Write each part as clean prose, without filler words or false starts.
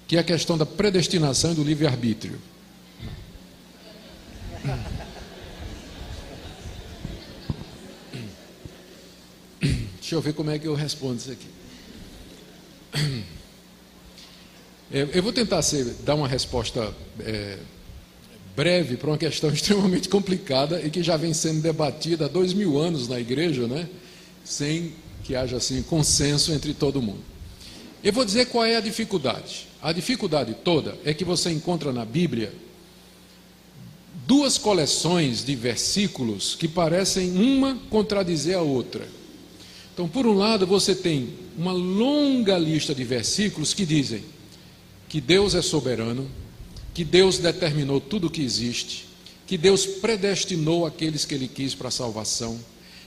que é a questão da predestinação e do livre-arbítrio. Deixa eu ver como é que eu respondo isso aqui. Eu vou tentar dar uma resposta breve para uma questão extremamente complicada e que já vem sendo debatida há 2000 anos na igreja, né? Sem que haja assim consenso entre todo mundo. Eu vou dizer qual é a dificuldade. A dificuldade toda é que você encontra na Bíblia duas coleções de versículos que parecem uma contradizer a outra. Então, por um lado, você tem uma longa lista de versículos que dizem que Deus é soberano, que Deus determinou tudo o que existe, que Deus predestinou aqueles que Ele quis para a salvação,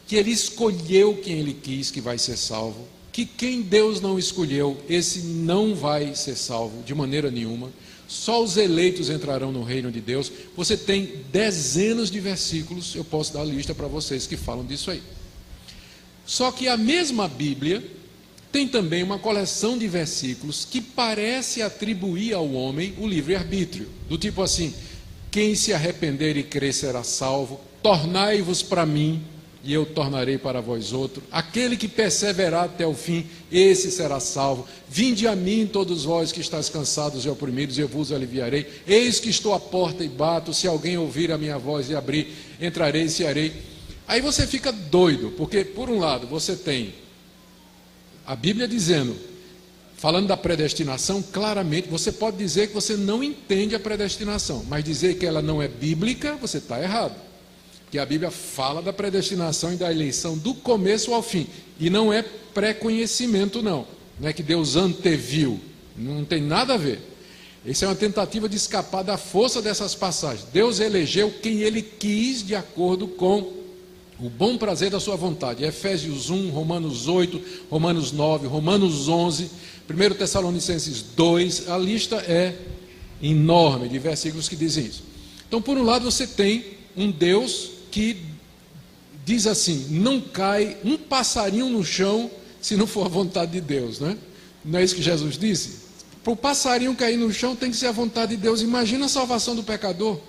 que Ele escolheu quem Ele quis que vai ser salvo, que quem Deus não escolheu, esse não vai ser salvo de maneira nenhuma, só os eleitos entrarão no reino de Deus. Você tem dezenas de versículos, eu posso dar a lista para vocês que falam disso aí. Só que a mesma Bíblia tem também uma coleção de versículos que parece atribuir ao homem o livre-arbítrio, do tipo assim: quem se arrepender e crer será salvo, tornai-vos para mim e eu tornarei para vós outro, aquele que perseverar até o fim, esse será salvo. Vinde a mim todos vós que estáis cansados e oprimidos, eu vos aliviarei. Eis que estou à porta e bato, se alguém ouvir a minha voz e abrir, entrarei e cearei. Aí você fica doido, porque por um lado você tem a Bíblia dizendo, falando da predestinação, claramente, você pode dizer que você não entende a predestinação, mas dizer que ela não é bíblica, você está errado. Porque a Bíblia fala da predestinação e da eleição do começo ao fim, e não é pré-conhecimento não é que Deus anteviu, não tem nada a ver. Essa é uma tentativa de escapar da força dessas passagens. Deus elegeu quem Ele quis de acordo com o bom prazer da sua vontade. Efésios 1, Romanos 8, Romanos 9, Romanos 11, 1 Tessalonicenses 2, a lista é enorme de versículos que dizem isso. Então, por um lado, você tem um Deus que diz assim: não cai um passarinho no chão se não for a vontade de Deus, né? Não é isso que Jesus disse? Para o passarinho cair no chão tem que ser a vontade de Deus. Imagina a salvação do pecador,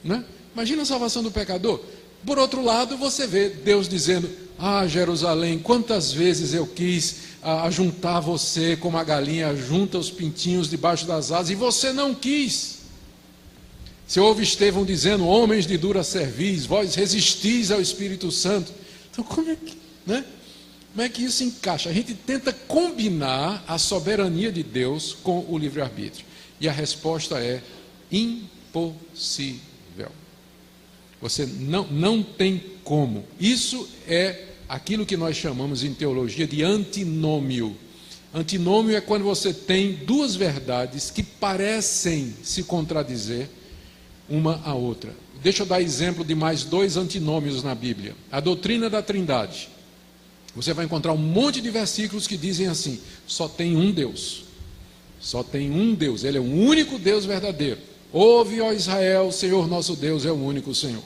né? Imagina a salvação do pecador. Por outro lado, você vê Deus dizendo: ah, Jerusalém, quantas vezes eu quis ajuntar você como a galinha junta os pintinhos debaixo das asas, e você não quis. Você ouve Estevão dizendo: homens de dura cerviz, vós resistis ao Espírito Santo. Então como é que isso encaixa? A gente tenta combinar a soberania de Deus com o livre-arbítrio, e a resposta é impossível. Você não tem como. Isso é aquilo que nós chamamos em teologia de antinômio. Antinômio é quando você tem duas verdades que parecem se contradizer uma à outra. Deixa eu dar exemplo de mais dois antinômios na Bíblia. A doutrina da Trindade. Você vai encontrar um monte de versículos que dizem assim: só tem um Deus. Só tem um Deus. Ele é o único Deus verdadeiro. Ouve, ó Israel, o Senhor nosso Deus é o único Senhor.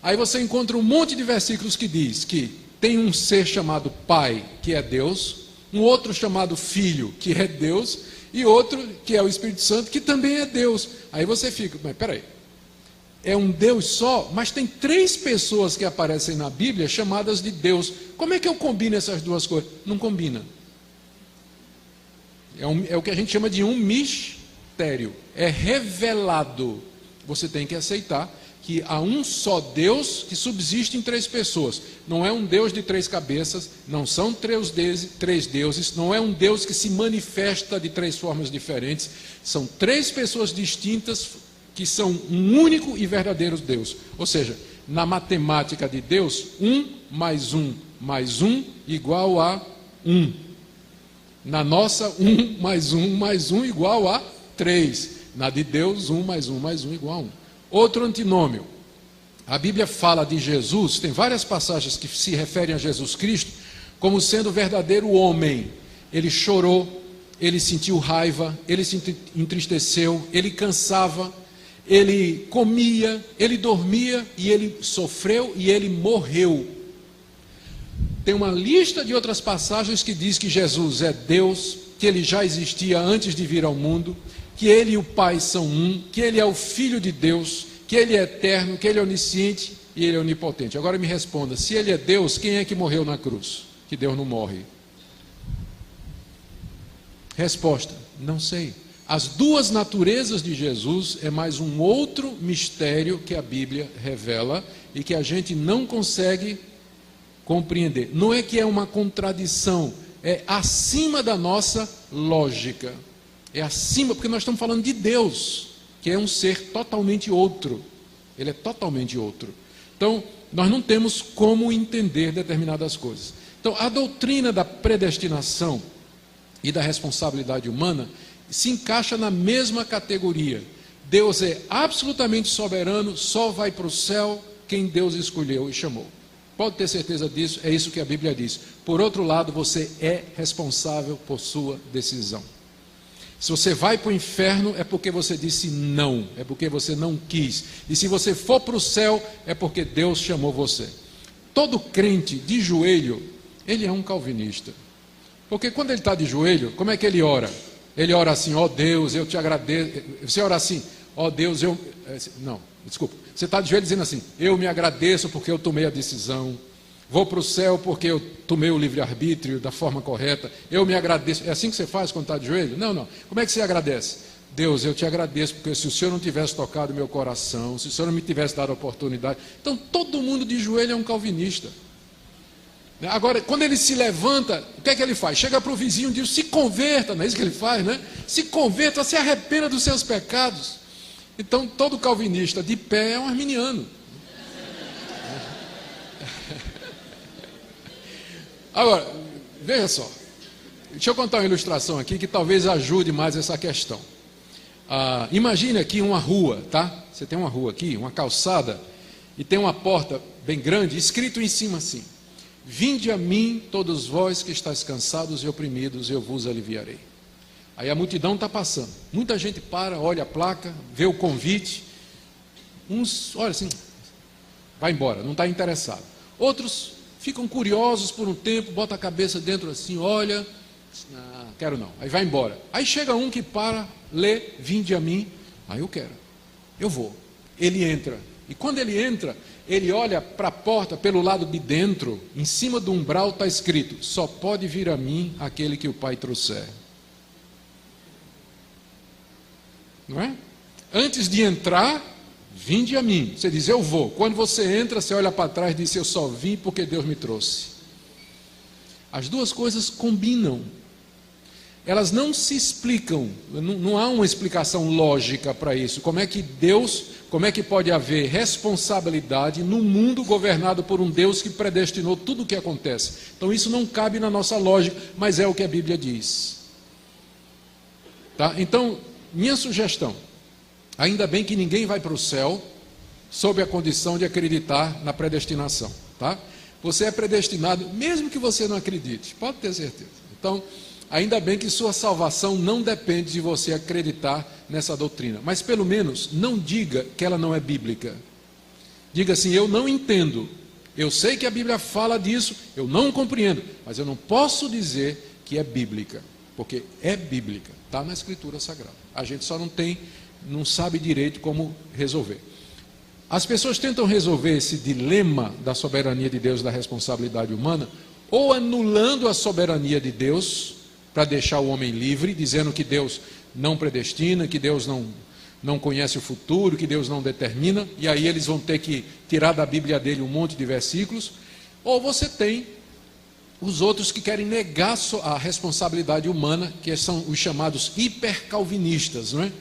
Aí você encontra um monte de versículos que diz que tem um ser chamado Pai, que é Deus, um outro chamado Filho, que é Deus, e outro que é o Espírito Santo, que também é Deus. Aí você fica: mas peraí, é um Deus só, mas tem três pessoas que aparecem na Bíblia chamadas de Deus. Como é que eu combino essas duas coisas? Não combina. É o que a gente chama de um mistério. É revelado. Você tem que aceitar que há um só Deus que subsiste em três pessoas. Não é um Deus de três cabeças, não são três deuses, não é um Deus que se manifesta de três formas diferentes. São três pessoas distintas que são um único e verdadeiro Deus. Ou seja, na matemática de Deus, 1 mais 1 mais 1 igual a 1. Na nossa, 1 mais 1 mais 1 igual a 3. Na de Deus, 1 mais 1 mais 1 igual a 1. Outro antinômio. A Bíblia fala de Jesus, tem várias passagens que se referem a Jesus Cristo como sendo o verdadeiro homem. Ele chorou, ele sentiu raiva, ele se entristeceu, ele cansava, ele comia, ele dormia, e ele sofreu e ele morreu. Tem uma lista de outras passagens que diz que Jesus é Deus, que ele já existia antes de vir ao mundo, que ele e o Pai são um, que ele é o Filho de Deus, que ele é eterno, que ele é onisciente e ele é onipotente. Agora me responda, se ele é Deus, quem é que morreu na cruz? Que Deus não morre. Resposta, não sei. As duas naturezas de Jesus é mais um outro mistério que a Bíblia revela e que a gente não consegue compreender. Não é que é uma contradição, é acima da nossa lógica. É acima, porque nós estamos falando de Deus, que é um ser totalmente outro. Ele é totalmente outro. Então, nós não temos como entender determinadas coisas. Então, a doutrina da predestinação e da responsabilidade humana se encaixa na mesma categoria. Deus é absolutamente soberano, só vai para o céu quem Deus escolheu e chamou. Pode ter certeza disso, é isso que a Bíblia diz. Por outro lado, você é responsável por sua decisão. Se você vai para o inferno, é porque você disse não, é porque você não quis. E se você for para o céu, é porque Deus chamou você. Todo crente de joelho, ele é um calvinista. Porque quando ele está de joelho, como é que ele ora? Ele ora assim, ó Deus, eu te agradeço. Você ora assim, ó Deus, eu... Não, desculpa. Você está de joelho dizendo assim, eu me agradeço porque eu tomei a decisão. Vou para o céu porque eu tomei o livre-arbítrio da forma correta. Eu me agradeço. É assim que você faz quando está de joelho? Não, não. Como é que você agradece? Deus, eu te agradeço porque se o Senhor não tivesse tocado meu coração, se o Senhor não me tivesse dado a oportunidade. Então, todo mundo de joelho é um calvinista. Agora, quando ele se levanta, o que é que ele faz? Chega para o vizinho e diz, se converta, não é isso que ele faz, né? Se converta, se arrependa dos seus pecados. Então, todo calvinista de pé é um arminiano. Agora, veja só, deixa eu contar uma ilustração aqui que talvez ajude mais essa questão. Imagine aqui uma rua, tá? Você tem uma rua aqui, uma calçada, e tem uma porta bem grande, escrito em cima assim, vinde a mim todos vós que estáis cansados e oprimidos, eu vos aliviarei. Aí a multidão está passando, muita gente para, olha a placa, vê o convite, uns, olha assim, vai embora, não está interessado. Outros ficam curiosos por um tempo, bota a cabeça dentro assim, olha, quero não, aí vai embora. Aí chega um que para, lê, vinde a mim, aí eu quero, eu vou. Ele entra, e quando ele entra, ele olha para a porta pelo lado de dentro, em cima do umbral está escrito, só pode vir a mim aquele que o Pai trouxer. Não é? Antes de entrar, vinde a mim. Você diz, eu vou. Quando você entra, você olha para trás e diz, eu só vim porque Deus me trouxe. As duas coisas combinam. Elas não se explicam. Não há uma explicação lógica para isso. Como é que pode haver responsabilidade num mundo governado por um Deus que predestinou tudo o que acontece? Então isso não cabe na nossa lógica, mas é o que a Bíblia diz. Tá? Então, minha sugestão, ainda bem que ninguém vai para o céu sob a condição de acreditar na predestinação, tá? Você é predestinado, mesmo que você não acredite, pode ter certeza. Então, ainda bem que sua salvação não depende de você acreditar nessa doutrina, mas pelo menos não diga que ela não é bíblica. Diga assim, eu não entendo, eu sei que a Bíblia fala disso, eu não compreendo, mas eu não posso dizer que é bíblica, porque é bíblica, está na Escritura Sagrada. A gente só não sabe direito como resolver. As pessoas tentam resolver esse dilema da soberania de Deus e da responsabilidade humana, ou anulando a soberania de Deus, para deixar o homem livre, dizendo que Deus não predestina, que Deus não conhece o futuro, que Deus não determina, e aí eles vão ter que tirar da Bíblia dele um monte de versículos, ou você tem os outros que querem negar a responsabilidade humana, que são os chamados hipercalvinistas, não é?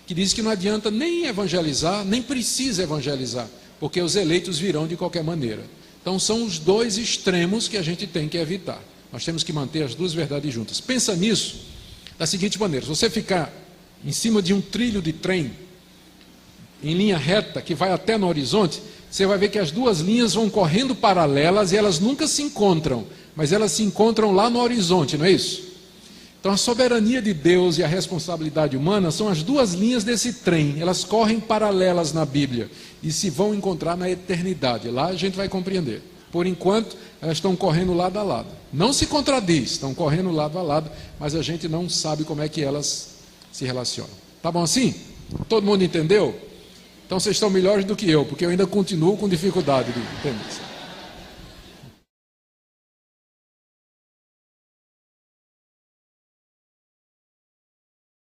Que diz que não adianta nem evangelizar, nem precisa evangelizar, porque os eleitos virão de qualquer maneira. Então são os dois extremos que a gente tem que evitar. Nós temos que manter as duas verdades juntas. Pensa nisso da seguinte maneira, se você ficar em cima de um trilho de trem, em linha reta, que vai até no horizonte, você vai ver que as duas linhas vão correndo paralelas e elas nunca se encontram, mas elas se encontram lá no horizonte, não é isso? Então a soberania de Deus e a responsabilidade humana são as duas linhas desse trem, elas correm paralelas na Bíblia e se vão encontrar na eternidade, lá a gente vai compreender. Por enquanto, elas estão correndo lado a lado. Não se contradiz, estão correndo lado a lado, mas a gente não sabe como é que elas se relacionam. Tá bom assim? Todo mundo entendeu? Então vocês estão melhores do que eu, porque eu ainda continuo com dificuldade de entender.